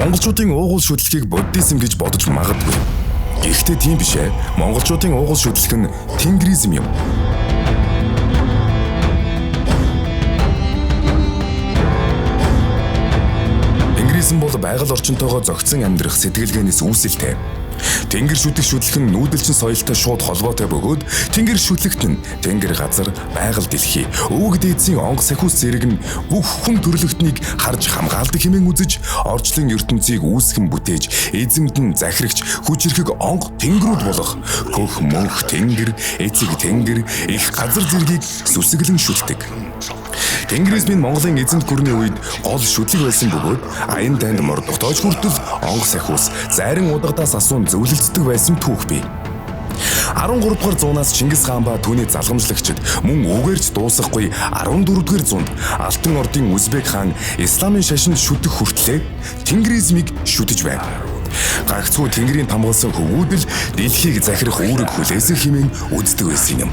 Монголчуудын уугуул шүтлэгийг буддизм гэж бодож магадгүй. Гэхдээ тийм биш ээ. Монголчуудын уугуул шүтлэх нь тенгризм юм. Тенгризм бол байгаль орчинтойгоо зохицон амьдрах сэтгэлгээнээс үүсэлтэй. Тэнгэр шүтлэх шүтлэх нь нүүдэлчин соёлтой шууд холбоотой бөгөөд тэнгэр шүтлэгт нь тэнгэр газар, байгаль дэлхий, өвөг дээдсийн онго сахиус зэрэг нь бүх хүн төрлөختнийг харж хамгаалдаг хэмээн үзэж, орчлон ертөнцийг үүсгэн бүтээж, эзэмд нь захирагч хүчирхэг онго тэнгэрүүд болох хөх мөнх тэнгэр, эцэг тэнгэр, их газар зэргийг сүсэглэн шүтдэг. Тенгризмийн Монголын эзэнт гүрний үед гол шүтлэг байсан бөгөөд аян танд мордогтойж хүртэл онго сахиус зарим удагдаас асуун зөвлөлддөг байсан түүх бий. 13 дугаар зуунаас Чингис хаан ба түүний залгамжлагчид мөн үгээрч дуусахгүй 14 дугаар зуунд Алтан ордын Үзбек хаан исламын шашинд шүтэх хүртлээр тенгризмийг шүтэж байна. Гагцхүү тэнгэрийн тамгалсан хөвгүүдэл дэлхийг захирах үүрэг хүлээсэн хэмээн үздэг байсан юм.